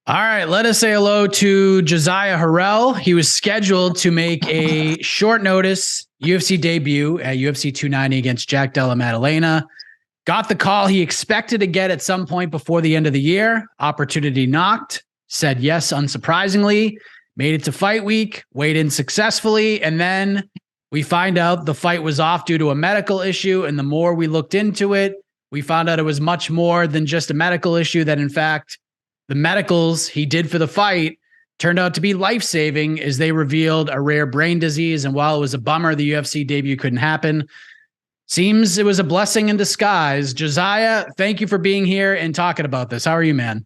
All right, let us say hello to Josiah Harrell. He was scheduled to make a short notice UFC debut at UFC 290 against Jack Della Maddalena. Got the call he expected to get at some point before the end of the year. Opportunity knocked, said yes, unsurprisingly, made it to fight week, weighed in successfully, and then we find out the fight was off due to a medical issue. And the more we looked into it, we found out it was much more than just a medical issue, that in fact, the medicals he did for the fight turned out to be life-saving as they revealed a rare brain disease. And while it was a bummer the UFC debut couldn't happen, seems it was a blessing in disguise. Josiah, thank you for being here and talking about this. How are you, man?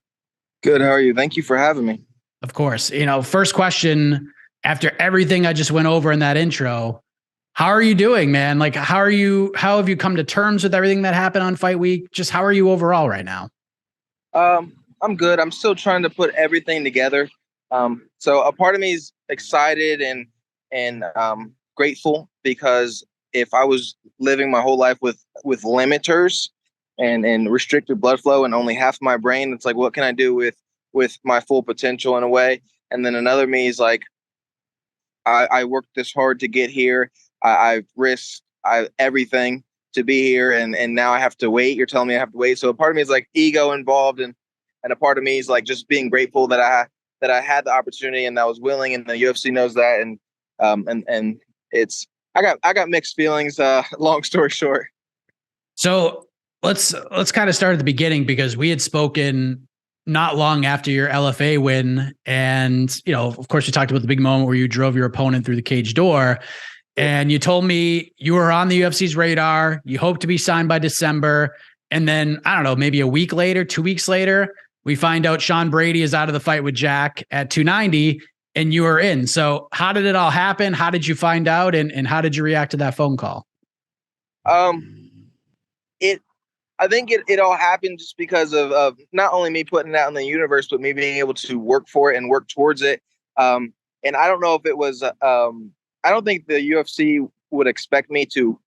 Good. How are you? Thank you for having me. Of course. First question, after everything I just went over in that intro, how are you doing, man? Like, how have you come to terms with everything that happened on fight week? Just how are you overall right now? I'm good. I'm still trying to put everything together. So a part of me is excited and grateful, because if I was living my whole life with limiters and restricted blood flow and only half my brain, it's like, what can I do with my full potential in a way? And then another me is like, I worked this hard to get here. I've risked everything to be here, and now I have to wait. You're telling me I have to wait. So a part of me is like ego involved, and a part of me is like just being grateful that I had the opportunity and I was willing, and the UFC knows that, and it's I got mixed feelings. Long story short. So let's kind of start at the beginning, because we had spoken not long after your LFA win, and of course, you talked about the big moment where you drove your opponent through the cage door. And you told me you were on the UFC's radar. You hope to be signed by December. And then, I don't know, maybe a week later, 2 weeks later, we find out Sean Brady is out of the fight with Jack at 290 and you are in. So how did it all happen? How did you find out? And how did you react to that phone call? I think it all happened just because of not only me putting it out in the universe, but me being able to work for it and work towards it. And I don't know if it was, I don't think the UFC would expect me to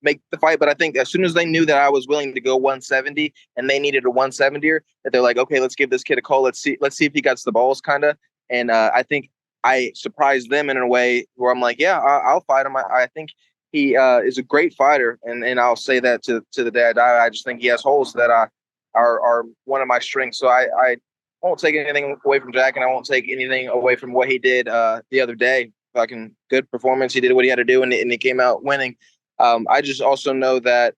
make the fight, but I think as soon as they knew that I was willing to go 170 and they needed a 170er, that they're like, okay, let's give this kid a call. Let's see if he got the balls, kind of. And I think I surprised them in a way where I'm like, yeah, I'll fight him. I think he is a great fighter, and I'll say that to the day I die. I just think he has holes that are one of my strengths. So I won't take anything away from Jack, and I won't take anything away from what he did the other day. Fucking good performance. He did what he had to do, and he came out winning. I just also know that.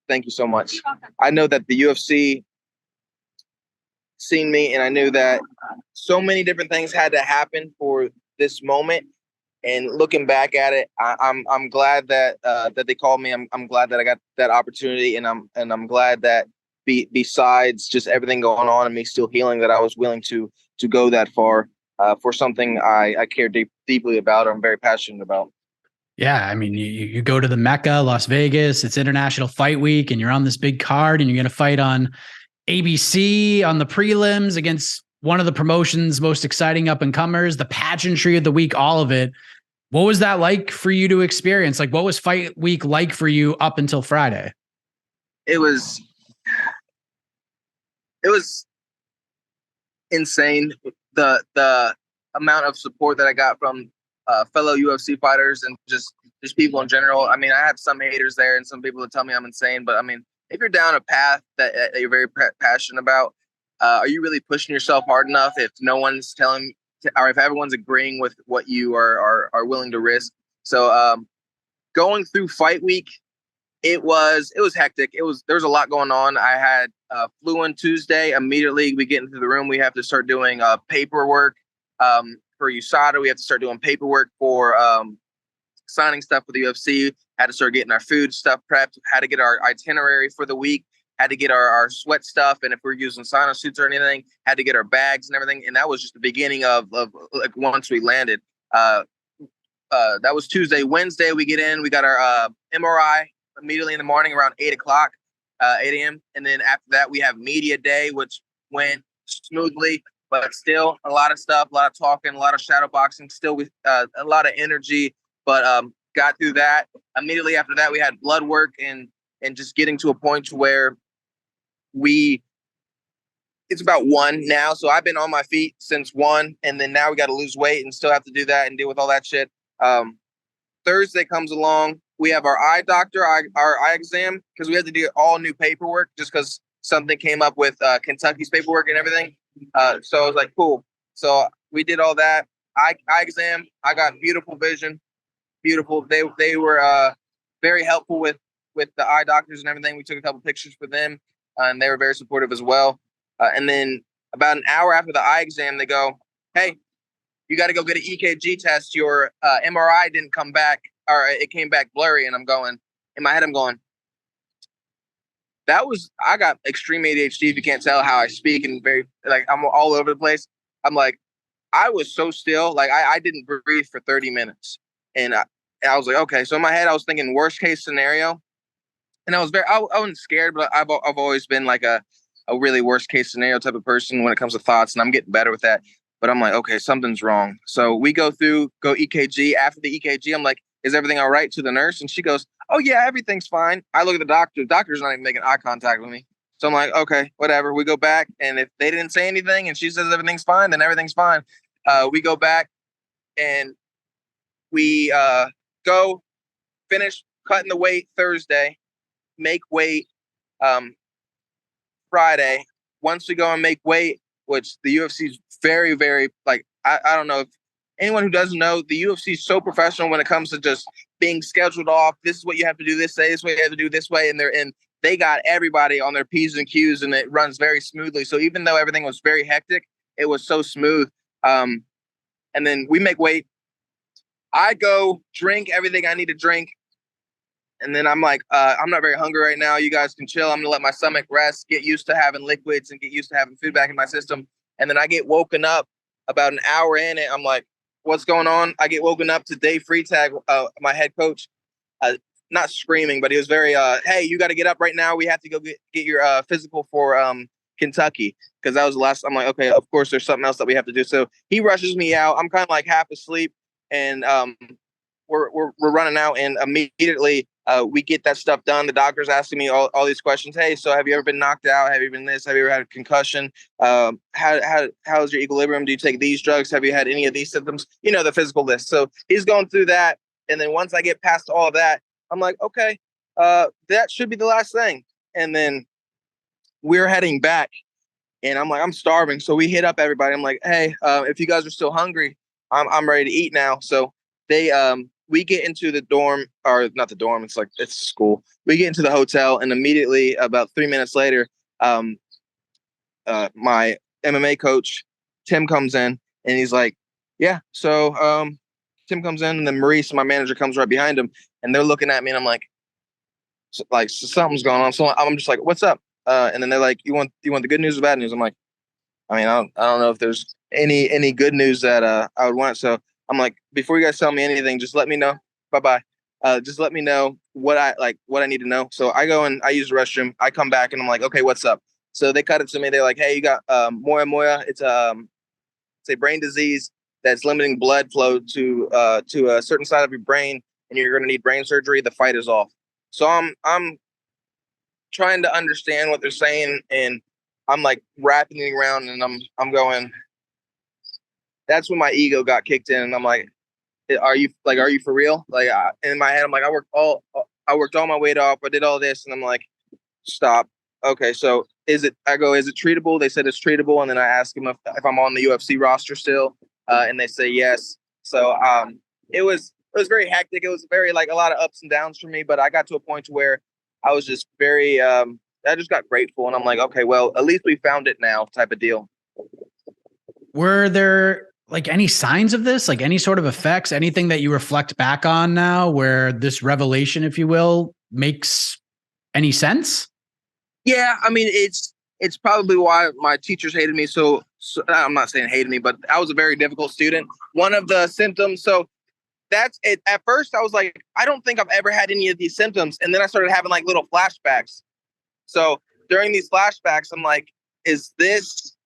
Thank you so much. I know that the UFC seen me, and I knew that so many different things had to happen for this moment. And looking back at it, I'm glad that that they called me. I'm glad that I got that opportunity, and I'm glad that besides just everything going on and me still healing, that I was willing to go that far for something I care deeply about, or I'm very passionate about. Yeah, I mean, you go to the Mecca, Las Vegas, it's International Fight Week, and you're on this big card, and you're going to fight on ABC on the prelims against one of the promotion's most exciting up-and-comers, the pageantry of the week, all of it. What was that like for you to experience? Like, what was fight week like for you up until Friday? It was insane. The amount of support that I got from fellow UFC fighters and just people in general. I mean, I have some haters there and some people that tell me I'm insane, but I mean, if you're down a path that you're very passionate about, are you really pushing yourself hard enough if no one's telling, or if everyone's agreeing with what you are willing to risk? So going through fight week, it was hectic. There was a lot going on. I had flew in Tuesday. Immediately we get into the room, we have to start doing paperwork. For USADA, we have to start doing paperwork for signing stuff for the UFC. Had to start getting our food stuff prepped. Had to get our itinerary for the week. Had to get our sweat stuff, and if we're using sauna suits or anything, had to get our bags and everything. And that was just the beginning of like once we landed. That was Tuesday. Wednesday we get in. We got our MRI immediately in the morning around 8 o'clock, 8 a.m. And then after that we have media day, which went smoothly. But still a lot of stuff, a lot of talking, a lot of shadow boxing, still with a lot of energy, but got through that. Immediately after that, we had blood work and just getting to a point to where we it's about 1 now. So I've been on my feet since 1, and then now we got to lose weight and still have to do that and deal with all that shit. Thursday comes along. We have our eye doctor, our eye exam, because we had to do all new paperwork just because something came up with Kentucky's paperwork and everything. So I was like, cool. So we did all that. Eye exam. I got beautiful vision. Beautiful. They were very helpful with the eye doctors and everything. We took a couple pictures for them, and they were very supportive as well. And then about an hour after the eye exam, they go, hey, you got to go get an EKG test. Your MRI didn't come back, or it came back blurry. And I'm going, in my head, I'm going, I got extreme ADHD. If you can't tell how I speak, and very, like, I'm all over the place. I'm like, I was so still, like I didn't breathe for 30 minutes. And I was like, okay. So in my head, I was thinking worst case scenario. And I wasn't scared, but I've always been like a really worst case scenario type of person when it comes to thoughts. And I'm getting better with that. But I'm like, okay, something's wrong. So we go EKG. After the EKG, I'm like, is everything all right, to the nurse? And she goes, oh yeah, everything's fine. I look at the doctor. The doctor's not even making eye contact with me. So I'm like, okay, whatever. We go back. And if they didn't say anything and she says everything's fine, then everything's fine. We go back and we go finish cutting the weight Thursday, make weight Friday. Once we go and make weight, which the UFC is very, very, like, I don't know if anyone who doesn't know, the UFC is so professional when it comes to just being scheduled off. This is what you have to do this way. This way you have to do this way. And they got everybody on their P's and Q's, and it runs very smoothly. So even though everything was very hectic, it was so smooth. And then we make weight. I go drink everything I need to drink. And then I'm like, I'm not very hungry right now. You guys can chill. I'm going to let my stomach rest, get used to having liquids and get used to having food back in my system. And then I get woken up about an hour in it. I'm like, what's going on? I get woken up to Dave Freitag, my head coach, not screaming, but he was very, hey, you got to get up right now. We have to go get your physical for Kentucky. Because that was the last. I'm like, okay, of course, there's something else that we have to do. So he rushes me out. I'm kind of like half asleep. And we're running out, and immediately we get that stuff done. The doctor's asking me all these questions. Hey, so have you ever been knocked out? Have you been this? Have you ever had a concussion? How's your equilibrium? Do you take these drugs? Have you had any of these symptoms? You know, the physical list. So he's going through that. And then once I get past all of that, I'm like, okay, that should be the last thing. And then we're heading back, and I'm like, I'm starving. So we hit up everybody. I'm like, hey, if you guys are still hungry, I'm ready to eat now. So we get into the dorm, or not the dorm, it's school. We get into the hotel, and immediately about 3 minutes later, my MMA coach, Tim, comes in, and he's like, yeah. So Tim comes in, and then Maurice, my manager, comes right behind him, and they're looking at me, and I'm like, so something's going on. So I'm just like, what's up? And then they're like, you want the good news or bad news? I'm like, I mean, I don't know if there's any good news that I would want. So I'm like, before you guys tell me anything, just let me know. Bye-bye. Just let me know what I need to know. So I go and I use the restroom. I come back and I'm like, okay, what's up? So they cut it to me. They're like, hey, you got moya. It's a brain disease that's limiting blood flow to a certain side of your brain, and you're going to need brain surgery. The fight is off. So I'm trying to understand what they're saying, and I'm like wrapping it around, and I'm going. That's when my ego got kicked in, and I'm like, are you for real? Like, in my head, I'm like, I worked all my weight off. I did all this, and I'm like, stop. Okay, so is it treatable? They said it's treatable, and then I asked them if I'm on the UFC roster still, and they say yes. So it was very hectic. It was very, like, a lot of ups and downs for me, but I got to a point where I was just very I just got grateful, and I'm like, okay, well, at least we found it now, type of deal. Were there like any signs of this, like any sort of effects, anything that you reflect back on now where this revelation, if you will, makes any sense? Yeah, I mean, it's probably why my teachers hated me. So I'm not saying hated me, but I was a very difficult student. One of the symptoms, so that's it. At first, I was like, I don't think I've ever had any of these symptoms. And then I started having like little flashbacks. So during these flashbacks, I'm like, is this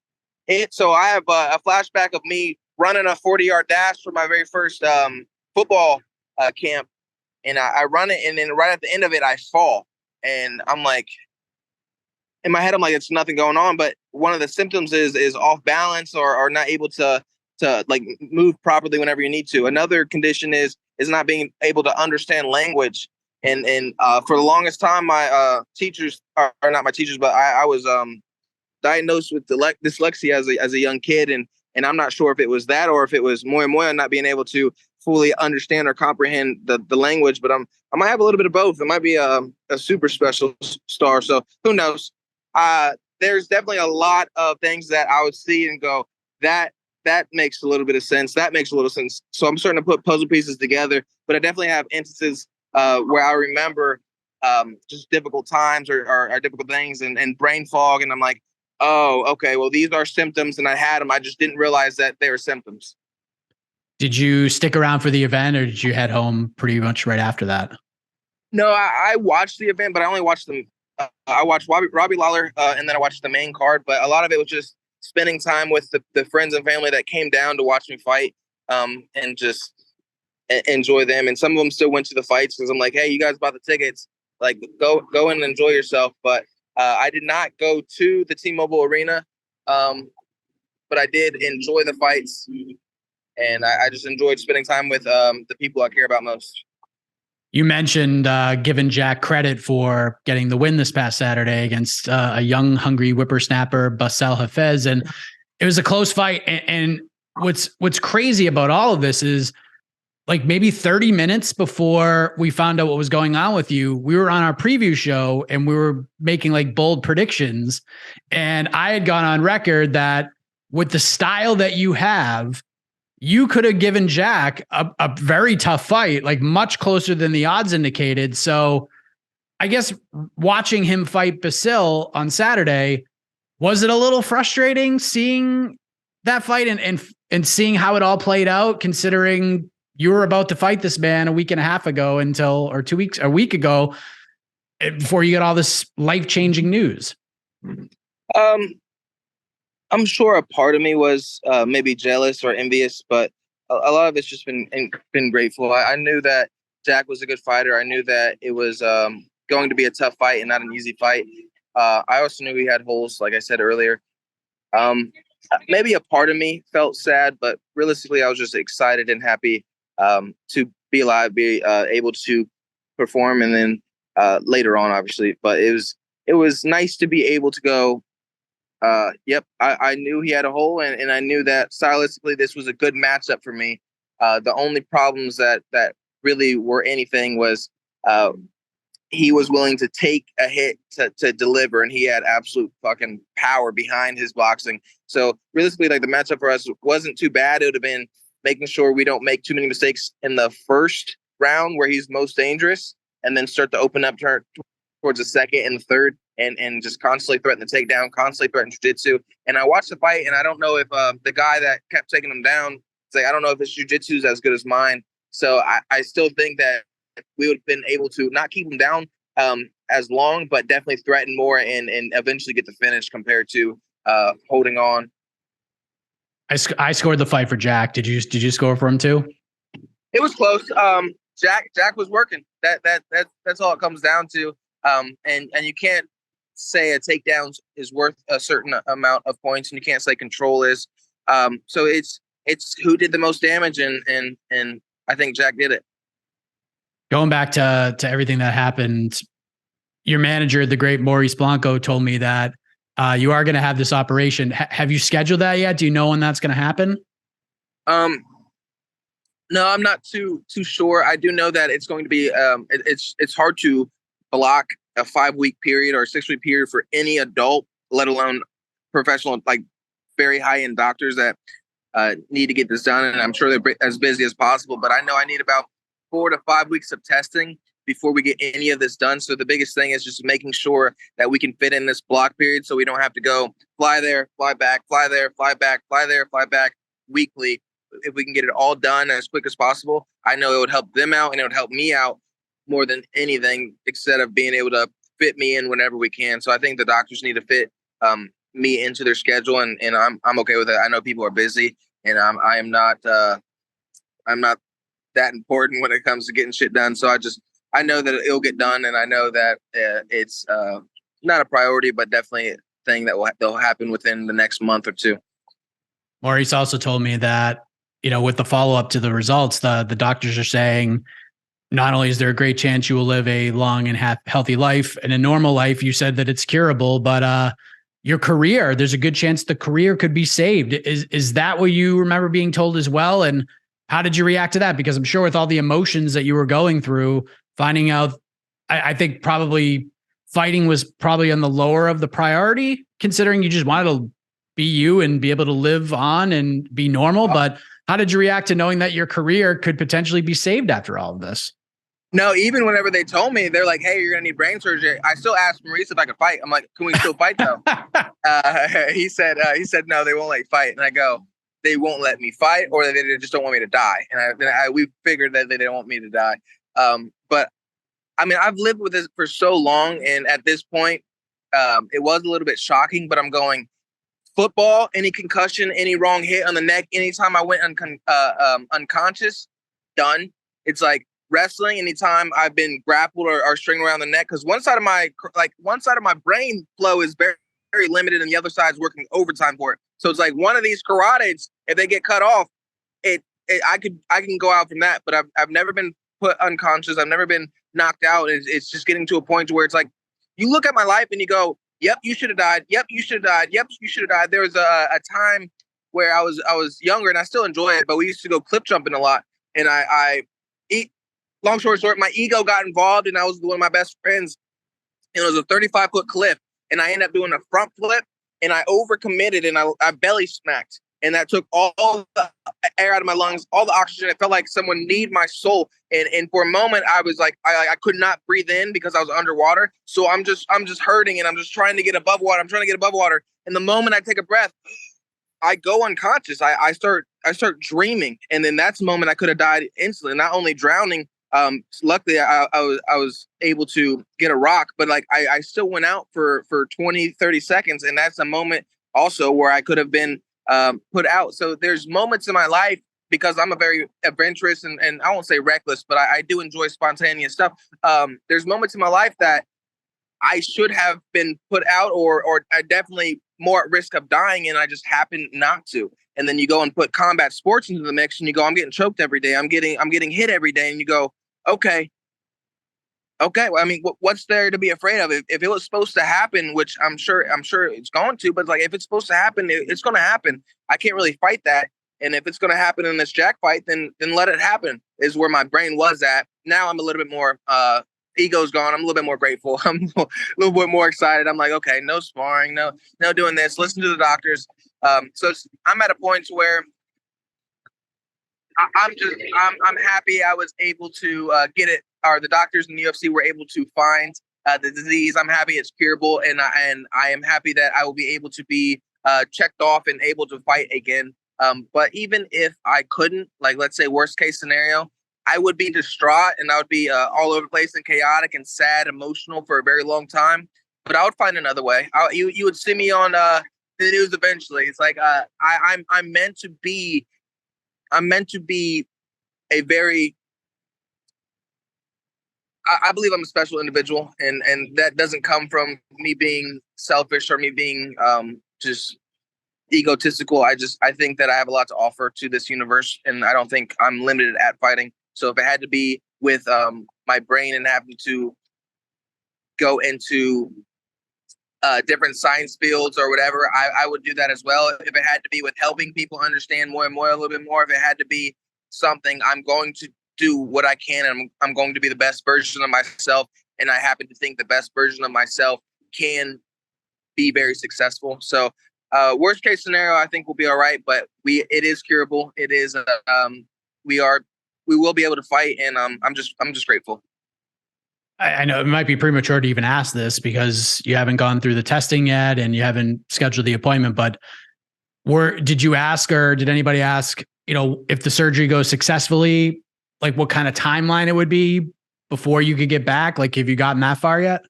it? So I have a flashback of me running a 40-yard dash for my very first football camp. And I run it, and then right at the end of it, I fall. And I'm like, in my head, I'm like, it's nothing going on. But one of the symptoms is off balance or not able to like move properly whenever you need to. Another condition is not being able to understand language. And for the longest time, my teachers are not my teachers, but I was diagnosed with dyslexia as a young kid, and I'm not sure if it was that or if it was moya not being able to fully understand or comprehend the language. But I might have a little bit of both. It might be a super special star. So who knows? There's definitely a lot of things that I would see and go, that makes a little bit of sense. That makes a little sense. So I'm starting to put puzzle pieces together. But I definitely have instances where I remember just difficult times or difficult things and brain fog, and I'm like, oh, okay, well, these are symptoms, and I had them. I just didn't realize that they were symptoms. Did you stick around for the event, or did you head home pretty much right after that? No, I watched the event, but I only watched them. I watched Robbie Lawler, and then I watched the main card. But a lot of it was just spending time with the friends and family that came down to watch me fight, and just enjoy them. And some of them still went to the fights because I'm like, hey, you guys bought the tickets, like go in and enjoy yourself. But I did not go to the T-Mobile Arena, but I did enjoy the fights, and I just enjoyed spending time with the people I care about most. You mentioned giving Jack credit for getting the win this past Saturday against a young, hungry whippersnapper, Basel Hafez, and it was a close fight. And what's crazy about all of this is, like, maybe 30 minutes before we found out what was going on with you, we were on our preview show and we were making like bold predictions. And I had gone on record that with the style that you have, you could have given Jack a very tough fight, like much closer than the odds indicated. So I guess watching him fight Basile on Saturday, was it a little frustrating seeing that fight and seeing how it all played out, considering you were about to fight this man a week and a half ago or 2 weeks, a week ago, before you got all this life-changing news? I'm sure a part of me was maybe jealous or envious, but a lot of it's just been grateful. I knew that Jack was a good fighter. I knew that it was going to be a tough fight and not an easy fight. I also knew he had holes, like I said earlier. Maybe a part of me felt sad, but realistically, I was just excited and happy to be alive, be able to perform, and then later on, obviously. But it was nice to be able to go. Yep, I knew he had a hole, and I knew that stylistically this was a good matchup for me. The only problems that really were anything was he was willing to take a hit to deliver, and he had absolute fucking power behind his boxing. So realistically, like, the matchup for us wasn't too bad. It would have been making sure we don't make too many mistakes in the first round where he's most dangerous, and then start to open up towards the second and the third, and just constantly threaten the takedown, constantly threaten jiu-jitsu. And I watched the fight, and I don't know if the guy that kept taking him down, I don't know if his jiu-jitsu is as good as mine. So I still think that we would have been able to not keep him down as long, but definitely threaten more and eventually get the finish compared to holding on. I scored the fight for Jack. Did you score for him too? It was close. Jack was working. That's all it comes down to. And you can't say a takedown is worth a certain amount of points, and you can't say control is. So it's who did the most damage, and I think Jack did it. Going back to everything that happened, your manager, the great Maurice Blanco, told me that you are going to have this operation. Have you scheduled that yet? Do you know when that's going to happen? No, I'm not too sure. I do know that it's going to be. It's hard to block a 5-week period or a 6-week period for any adult, let alone professional, like very high-end doctors that need to get this done. And I'm sure they're as busy as possible. But I know I need about 4 to 5 weeks of testing before we get any of this done. So the biggest thing is just making sure that we can fit in this block period, so we don't have to go fly there, fly back, fly there, fly back, fly there, fly back weekly. If we can get it all done as quick as possible, I know it would help them out, and it would help me out more than anything, instead of being able to fit me in whenever we can. So I think the doctors need to fit me into their schedule, and I'm okay with it. I know people are busy, and I'm not that important when it comes to getting shit done. So I know that it'll get done, and I know that it's not a priority, but definitely a thing that will happen within the next month or two. Maurice also told me that, with the follow-up to the results, the doctors are saying not only is there a great chance you will live a long and healthy life, and a normal life, you said that it's curable, but your career, there's a good chance the career could be saved. Is that what you remember being told as well? And how did you react to that? Because I'm sure with all the emotions that you were going through, finding out, I think probably fighting was probably on the lower of the priority, considering you just wanted to be you and be able to live on and be normal. But how did you react to knowing that your career could potentially be saved after all of this? No, even whenever they told me, they're like, "Hey, you're gonna need brain surgery." I still asked Maurice if I could fight. I'm like, "Can we still fight though?" He said, "No, they won't let you fight." And I go, "They won't let me fight, or they just don't want me to die." And we figured that they don't want me to die. But I mean, I've lived with this for so long, and at this point, it was a little bit shocking. But I'm going, football, any concussion, any wrong hit on the neck, anytime I went unconscious, done. It's like wrestling, anytime I've been grappled or stringed around the neck, because one side of my brain flow is very, very limited, and the other side's working overtime for it. So it's like one of these carotids, if they get cut off, I can go out from that. But I've never been put unconscious. I've never been knocked out. It's just getting to a point where it's like, you look at my life and you go, "Yep, you should have died. Yep, you should have died. Yep, you should have died." There was a time where I was younger, and I still enjoy it, but we used to go cliff jumping a lot. And long story short, my ego got involved, and I was one of my best friends. And it was a 35-foot cliff, and I ended up doing a front flip, and I overcommitted, and I belly smacked, and that took all the air out of my lungs, all the oxygen. It felt like someone needed my soul, and for a moment, I was like, I could not breathe in because I was underwater. So I'm just hurting, and I'm just trying to get above water. I'm trying to get above water, and the moment I take a breath, I go unconscious. I start dreaming, and then that's the moment I could have died instantly. Not only drowning. Luckily I was able to get a rock, but like I still went out for 20, 30 seconds. And that's a moment also where I could have been put out. So there's moments in my life, because I'm a very adventurous and I won't say reckless, but I do enjoy spontaneous stuff. There's moments in my life that I should have been put out, or I definitely more at risk of dying, and I just happened not to. And then you go and put combat sports into the mix, and you go, I'm getting choked every day. I'm getting hit every day, and you go, okay. Well, I mean, what's there to be afraid of? If it was supposed to happen, which I'm sure it's going to, but like if it's supposed to happen, it's going to happen. I can't really fight that. And if it's going to happen in this Jack fight, then let it happen. Is where my brain was at. Now I'm a little bit more ego's gone. I'm a little bit more grateful. I'm a little bit more excited. I'm like, okay, no sparring, no doing this. Listen to the doctors. So I'm at a point where I'm happy I was able to get it, or the doctors in the UFC were able to find the disease. I'm happy it's curable, and I am happy that I will be able to be checked off and able to fight again. But even if I couldn't, like, let's say worst case scenario, I would be distraught, and I would be all over the place and chaotic and sad, emotional for a very long time. But I would find another way. You would see me on the news eventually. It's like I'm meant to be a very. I believe I'm a special individual, and that doesn't come from me being selfish or me being just egotistical. I think that I have a lot to offer to this universe, and I don't think I'm limited at fighting. So if it had to be with my brain and having to go into different science fields or whatever, I would do that as well. If it had to be with helping people understand more and more, a little bit more, if it had to be something, I'm going to do what I can, and I'm going to be the best version of myself. And I happen to think the best version of myself can be very successful. So worst case scenario, I think we'll be all right, but it is curable. It is, we will be able to fight, and I'm just grateful. I know it might be premature to even ask this because you haven't gone through the testing yet and you haven't scheduled the appointment, but did you ask, or did anybody ask, if the surgery goes successfully, like what kind of timeline it would be before you could get back? Like, have you gotten that far yet?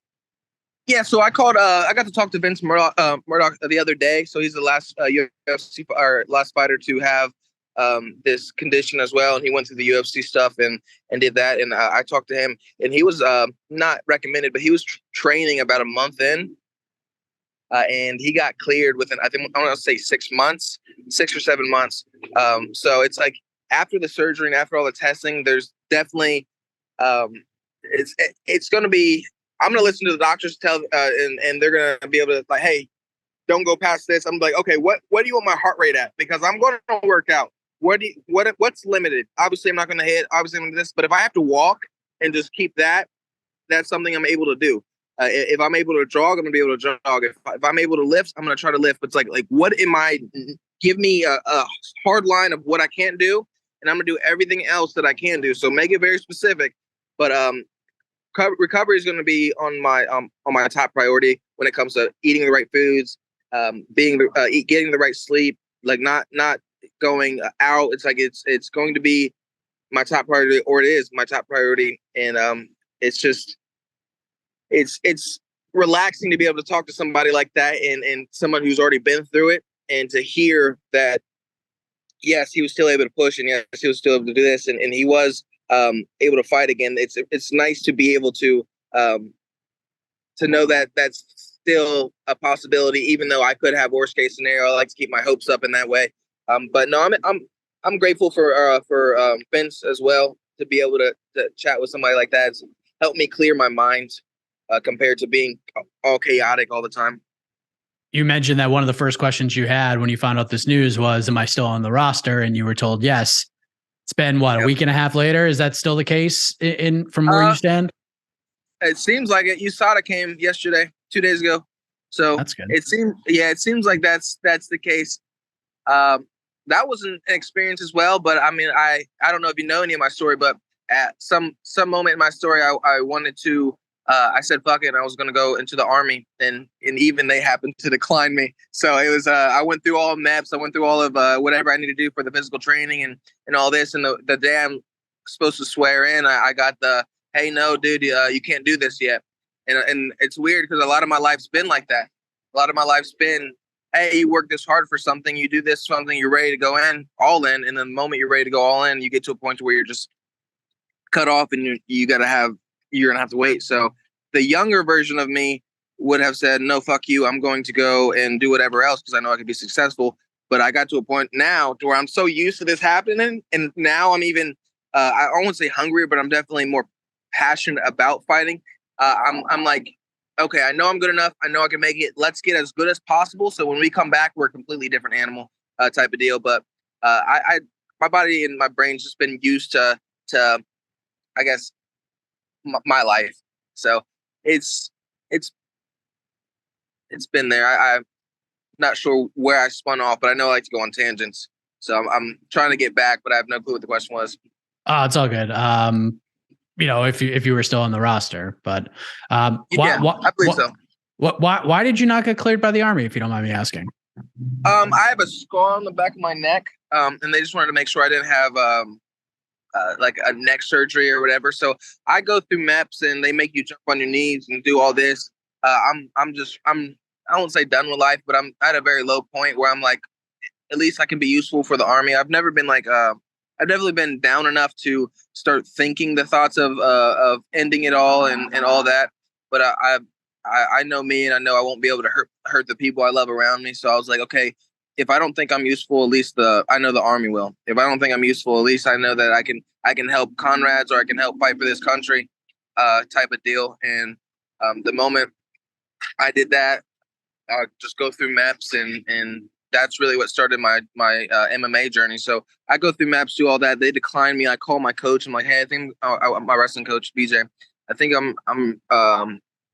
Yeah, so I got to talk to Vince Murdoch the other day. So he's the last UFC or last fighter to have this condition as well, and he went through the UFC stuff and did that. And I talked to him, and he was not recommended, but he was training about a month in. and he got cleared within, I think, I want to say 6 months, 6 or 7 months. So it's like after the surgery and after all the testing, there's definitely it's going to be. I'm going to listen to the doctors tell, and they're going to be able to like, hey, don't go past this. I'm like, okay, what do you want my heart rate at? Because I'm going to work out. What's limited? Obviously, I'm not going to hit. Obviously, I'm going to this. But if I have to walk and just keep that, that's something I'm able to do. If I'm able to jog, I'm gonna be able to jog. If I'm able to lift, I'm gonna try to lift. But it's like what am I? Give me a hard line of what I can't do, and I'm gonna do everything else that I can do. So make it very specific. But recovery is gonna be on my top priority when it comes to eating the right foods, getting the right sleep, like not going out. It's like it's going to be my top priority, or it is my top priority, and it's just. It's relaxing to be able to talk to somebody like that and someone who's already been through it, and to hear that, yes, he was still able to push, and yes, he was still able to do this, and he was able to fight again. It's nice to be able to know that that's still a possibility, even though I could have worst case scenario. I like to keep my hopes up in that way. But no, I'm grateful for Vince as well, to be able to chat with somebody like that. It's helped me clear my mind. Compared to being all chaotic all the time. You mentioned that one of the first questions you had when you found out this news was, am I still on the roster? And you were told yes. It's been what, a week and a half later? Is that still the case from where you stand? It seems like it. USADA came yesterday, 2 days ago. So that's good. It seems like that's the case. That was an experience as well. But I mean, I don't know if you know any of my story, but at some moment in my story, I wanted to. I said, fuck it. I was going to go into the Army, and even they happened to decline me. So it was, I went through all of MEPS. I went through all of whatever I need to do for the physical training and all this. And the day I'm supposed to swear in, I got the, hey, no, dude, you can't do this yet. And it's weird because a lot of my life's been like that. A lot of my life's been, hey, you work this hard for something, you do this something, you're ready to go all in. And the moment you're ready to go all in, you get to a point where you're just cut off, and you're going to have to wait. So the younger version of me would have said, no, fuck you. I'm going to go and do whatever else because I know I could be successful. But I got to a point now to where I'm so used to this happening. And now I'm even, I won't say hungrier, but I'm definitely more passionate about fighting. I'm like, okay, I know I'm good enough. I know I can make it. Let's get as good as possible. So when we come back, we're a completely different animal type of deal. But my body and my brain's just been used to I guess, my life. So it's been there. I'm not sure where I spun off, but I know I like to go on tangents. So I'm trying to get back, but I have no clue what the question was. Oh, it's all good. If you were still on the roster, but I believe so. Why did you not get cleared by the Army, if you don't mind me asking? I have a scar on the back of my neck, and they just wanted to make sure I didn't have like a neck surgery or whatever. So I go through MEPS, and they make you jump on your knees and do all this. I won't say done with life, but I'm at a very low point where I'm like, at least I can be useful for the Army. I've never been like, I've definitely been down enough to start thinking the thoughts of ending it all and all that. But I know me, and I know I won't be able to hurt the people I love around me. So I was like, okay, if I don't think I'm useful, at least I know the Army will. If I don't think I'm useful, at least I know that I can help comrades, or I can help fight for this country, type of deal. And the moment I did that, I just go through MEPS, and that's really what started my MMA journey. So I go through MEPS, do all that. They decline me. I call my coach. I'm like, hey, I think my wrestling coach, BJ, I think I'm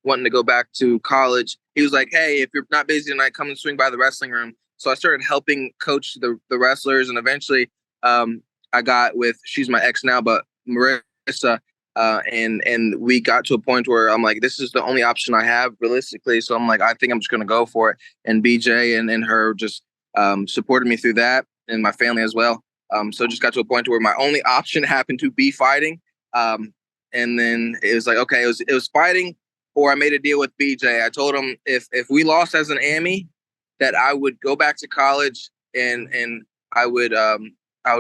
wanting to go back to college. He was like, hey, if you're not busy tonight, come and swing by the wrestling room. So I started helping coach the wrestlers, and eventually I got with, she's my ex now, but Marissa, and we got to a point where I'm like, this is the only option I have realistically. So I'm like, I think I'm just going to go for it. And BJ and her just supported me through that, and my family as well. So it just got to a point where my only option happened to be fighting. And then it was like, okay, it was fighting, or I made a deal with BJ. I told him if we lost as an AMI, that I would go back to college and I would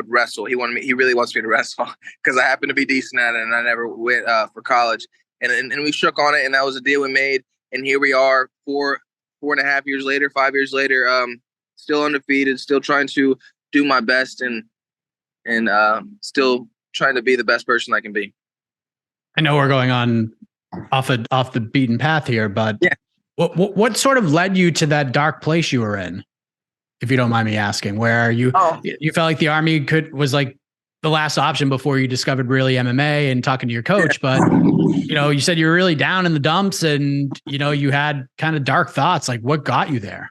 wrestle. He really wants me to wrestle because I happen to be decent at it, and I never went for college. And we shook on it, and that was a deal we made. And here we are, four 4.5 years later, 5 years later, still undefeated, still trying to do my best and still trying to be the best person I can be. I know we're going on off the beaten path here, but yeah. What sort of led you to that dark place you were in, if you don't mind me asking, where you felt like the Army was like the last option before you discovered really MMA and talking to your coach, but you said you were really down in the dumps and you had kind of dark thoughts. Like, what got you there?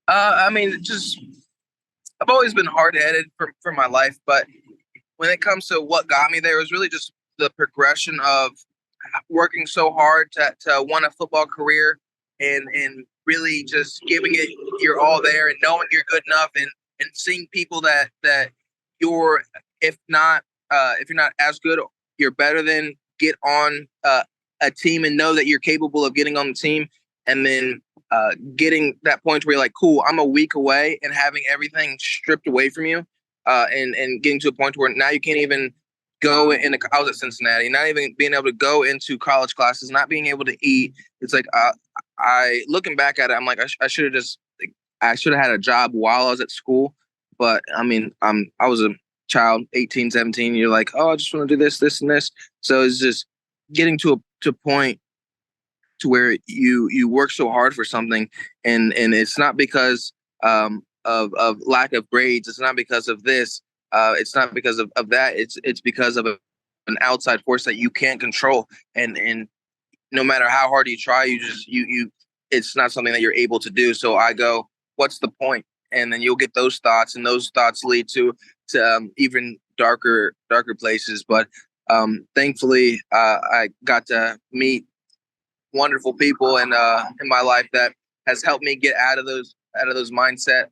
I mean, I've always been hard-headed for my life, but when it comes to what got me there, it was really just the progression of working so hard to want a football career and really just giving it your all there and knowing you're good enough and seeing people that you're if you're not as good, you're better than, get on a team and know that you're capable of getting on the team, and then getting that point where you're like, cool, I'm a week away, and having everything stripped away from you, and getting to a point where now you can't even go in. I was at Cincinnati, not even being able to go into college classes, not being able to eat. It's like I looking back at it, I'm like, I should have had a job while I was at school. But I mean, I was a child, 18, 17. You're like, oh, I just want to do this, this, and this. So it's just getting to a point to where you work so hard for something, and it's not because of lack of grades. It's not because of this. It's not because of that. It's because of an outside force that you can't control. And no matter how hard you try, you it's not something that you're able to do. So I go, what's the point? And then you'll get those thoughts, and those thoughts lead to even darker places. But thankfully, I got to meet wonderful people in my life that has helped me get out of those mindset.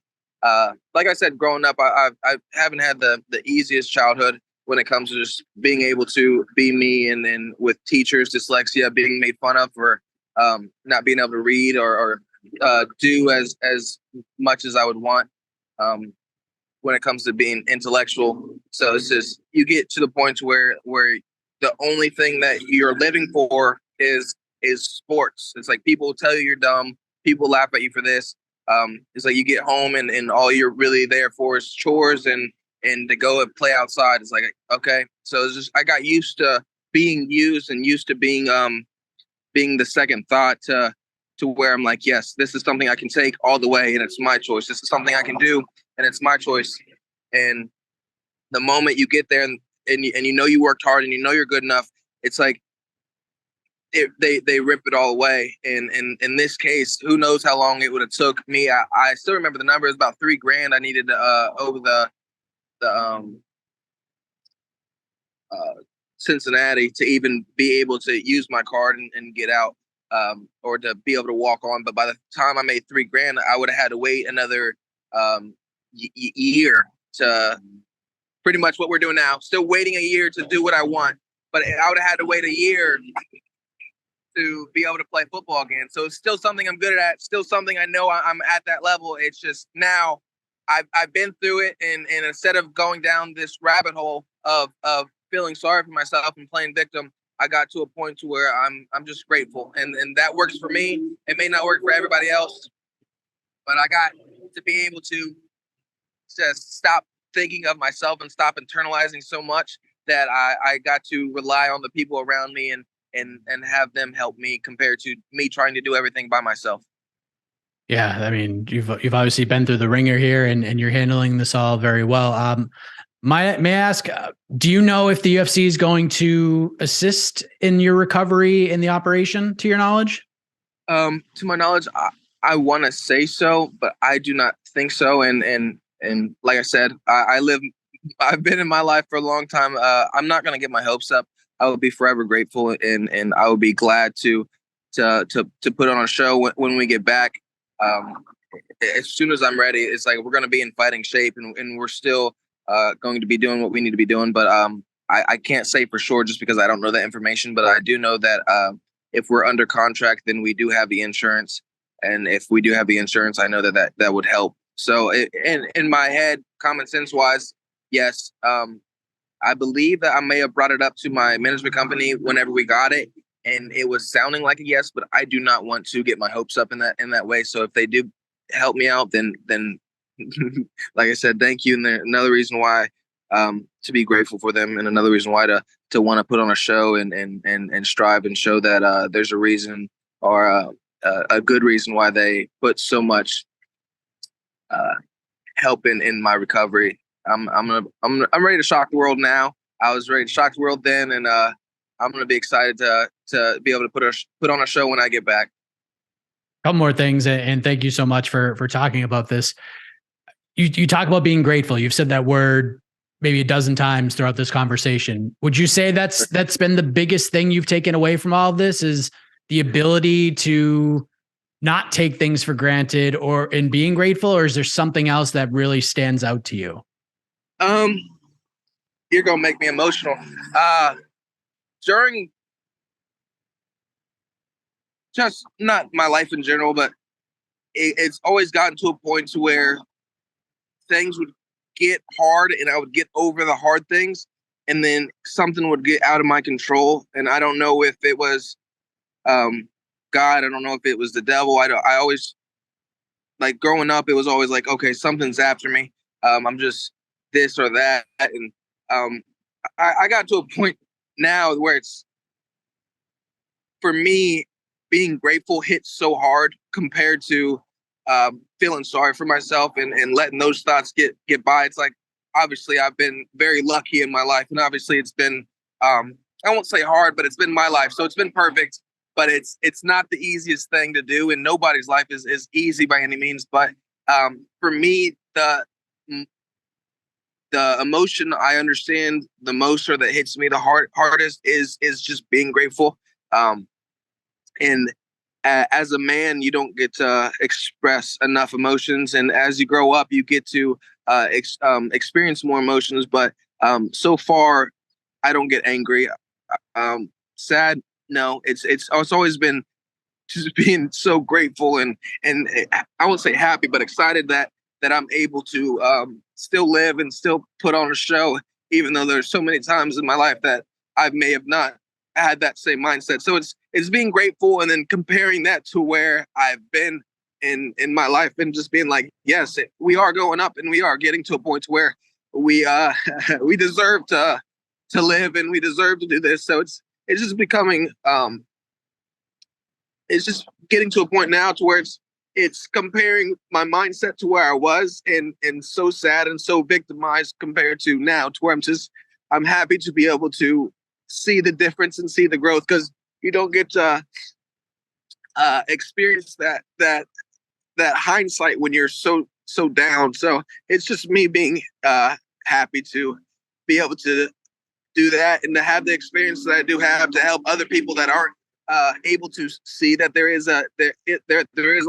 Like I said, growing up, I haven't had the easiest childhood when it comes to just being able to be me, and then with teachers, dyslexia, being made fun of for not being able to read or do as much as I would want when it comes to being intellectual. So it's just, you get to the point where the only thing that you're living for is sports. It's like people tell you you're dumb. People laugh at you for this. It's like you get home and all you're really there for is chores and to go and play outside. It's like, okay. So it's just, I got used to being used and used to being the second thought to where I'm like, yes, this is something I can take all the way, and it's my choice. This is something I can do, and it's my choice. And the moment you get there and you worked hard and you're good enough, it's like they rip it all away. And in this case, who knows how long it would have took me. I still remember the number. It was about $3,000 I needed over the Cincinnati to even be able to use my card and get out, or to be able to walk on. But by the time I made $3,000, I would have had to wait another year to pretty much what we're doing now. Still waiting a year to do what I want, but I would have had to wait a year to be able to play football again. So it's still something I'm good at. Still something I know I'm at that level. It's just now I've been through it, and instead of going down this rabbit hole of feeling sorry for myself and playing victim, I got to a point to where I'm just grateful, and that works for me. It may not work for everybody else, but I got to be able to just stop thinking of myself and stop internalizing so much that I got to rely on the people around me and have them help me compared to me trying to do everything by myself. Yeah, I mean, you've obviously been through the ringer here, and you're handling this all very well. May I ask, do you know if the UFC is going to assist in your recovery in the operation, to your knowledge? To my knowledge, I want to say so, but I do not think so. And like I said, I've been in my life for a long time. I'm not going to get my hopes up. I will be forever grateful, and I will be glad to put on a show when we get back. As soon as I'm ready, it's like we're going to be in fighting shape, and we're still going to be doing what we need to be doing. But I can't say for sure just because I don't know that information. But I do know that if we're under contract, then we do have the insurance, and if we do have the insurance, I know that would help. So in my head, common sense wise, yes. I believe that I may have brought it up to my management company whenever we got it, and it was sounding like a yes, but I do not want to get my hopes up in that way. So if they do help me out, then like I said, thank you. And another reason why to be grateful for them, and another reason why to want to put on a show and strive and show that there's a reason or a good reason why they put so much help in my recovery. I'm ready to shock the world now. I was ready to shock the world then, and I'm gonna be excited to be able to put on a show when I get back. Couple more things, and thank you so much for talking about this. You talk about being grateful. You've said that word maybe a dozen times throughout this conversation. Would you say that's been the biggest thing you've taken away from all of this, is the ability to not take things for granted or in being grateful, or is there something else that really stands out to you? You're gonna make me emotional. During just not my life in general, but it's always gotten to a point to where things would get hard and I would get over the hard things, and then something would get out of my control. And I don't know if it was God, I don't know if it was the devil. I always, like, growing up, it was always like, okay, something's after me. I'm just this or that. And I got to a point now where it's, for me, being grateful hits so hard compared to feeling sorry for myself and letting those thoughts get by. It's like, obviously I've been very lucky in my life, and obviously it's been I won't say hard, but it's been my life, so it's been perfect. But it's not the easiest thing to do, and nobody's life is easy by any means. But for me, the emotion I understand the most, or that hits me the hardest, is just being grateful. And as a man, you don't get to express enough emotions, and as you grow up, you get to experience more emotions. But so far, I don't get angry. Sad, no. It's always been just being so grateful and I won't say happy, but excited that I'm able to still live and still put on a show, even though there's so many times in my life that I may have not had that same mindset. So it's being grateful, and then comparing that to where I've been in my life, and just being like, yes, we are going up, and we are getting to a point where we we deserve to live, and we deserve to do this. So it's just becoming it's just getting to a point now to where it's comparing my mindset to where I was, and so sad and so victimized compared to now, to where I'm happy to be able to see the difference and see the growth, because you don't get to experience that hindsight when you're so down. So it's just me being happy to be able to do that, and to have the experience that I do have, to help other people that aren't able to see that there is a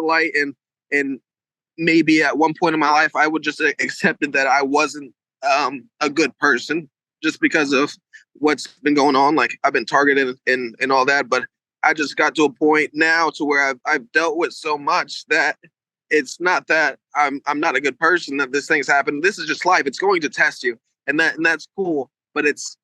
light. And maybe at one point in my life, I would just accepted that I wasn't a good person, just because of what's been going on. Like, I've been targeted and all that, but I just got to a point now to where I've dealt with so much that it's not that I'm not a good person, that this thing's happened. This is just life. It's going to test you, and that's cool. But it's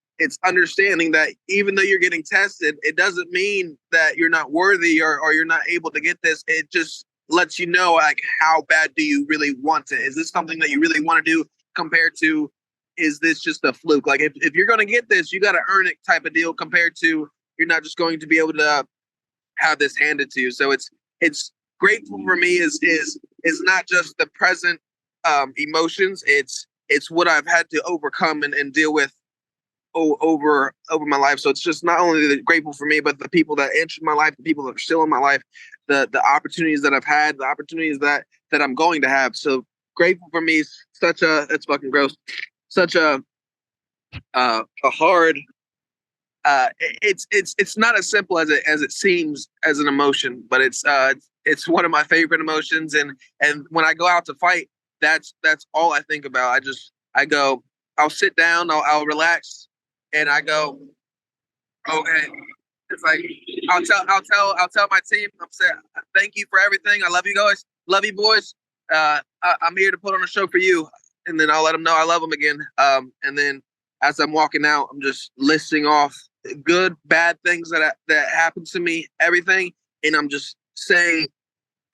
understanding that even though you're getting tested, it doesn't mean that you're not worthy or you're not able to get this. It just lets you know, like, how bad do you really want it? Is this something that you really want to do, compared to, is this just a fluke? Like, if you're going to get this, you got to earn it type of deal, compared to, you're not just going to be able to have this handed to you. So it's grateful for me is not just the present emotions. It's what I've had to overcome and deal with over my life. So it's just not only grateful for me, but the people that entered my life, the people that are still in my life, the opportunities that I've had, the opportunities that I'm going to have. So grateful for me is it's fucking gross, such a hard. It's not as simple as it seems as an emotion, but it's one of my favorite emotions. And when I go out to fight, that's all I think about. I'll sit down, I'll relax, and I go, okay. It's like, I'll tell my team, I'm saying, thank you for everything. I love you guys. Love you, boys. I'm here to put on a show for you. And then I'll let them know I love them again. And then as I'm walking out, I'm just listing off good, bad things that happens to me, everything. And I'm just saying,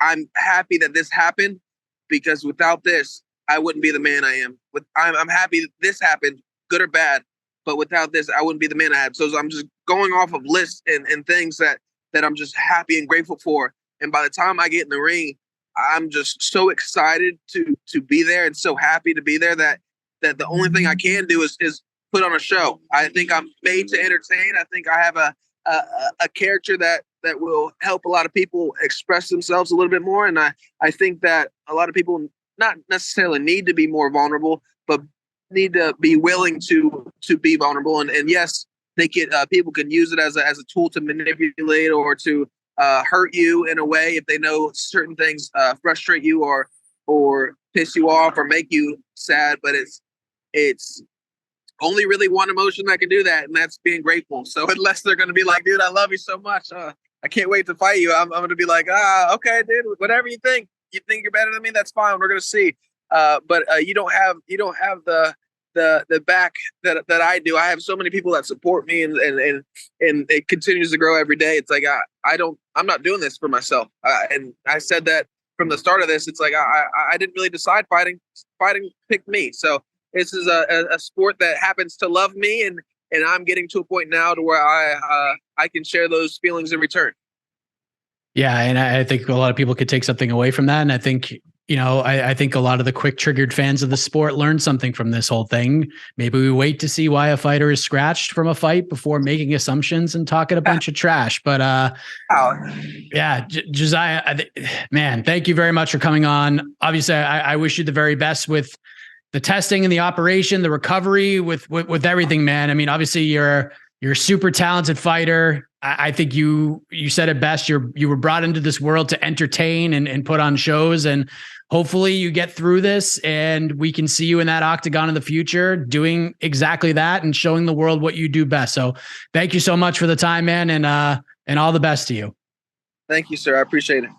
I'm happy that this happened, because without this, I wouldn't be the man I am. I'm happy that this happened, good or bad, but without this, I wouldn't be the man I am. So I'm just going off of lists and things that I'm just happy and grateful for. And by the time I get in the ring, I'm just so excited to be there and so happy to be there that the only thing I can do is put on a show. I think I'm made to entertain. I think I have a character that will help a lot of people express themselves a little bit more. And I think that a lot of people not necessarily need to be more vulnerable, but need to be willing to be vulnerable. And yes, they can people can use it as a tool to manipulate or to hurt you in a way if they know certain things frustrate you or piss you off or make you sad. But it's only really one emotion that can do that, and that's being grateful. So unless they're going to be like, dude, I love you so much, I can't wait to fight you, I'm going to be like, okay, dude, whatever you think you're better than me, that's fine, we're going to see. But you don't have the back that I do. I have so many people that support me, and it continues to grow every day. It's like I'm not doing this for myself, and I said that from the start of this. It's like I didn't really decide fighting picked me. So this is a sport that happens to love me, and I'm getting to a point now to where I can share those feelings in return. Yeah, and I think a lot of people could take something away from that, and I think I think a lot of the quick triggered fans of the sport learned something from this whole thing. Maybe we wait to see why a fighter is scratched from a fight before making assumptions and talking a bunch of trash. But yeah, Josiah, man, thank you very much for coming on. Obviously, I wish you the very best with the testing and the operation, the recovery, with everything, man. I mean, obviously you're a super talented fighter. I think you said it best. You were brought into this world to entertain and put on shows, and hopefully you get through this and we can see you in that octagon in the future doing exactly that and showing the world what you do best. So thank you so much for the time, man. And all the best to you. Thank you, sir. I appreciate it.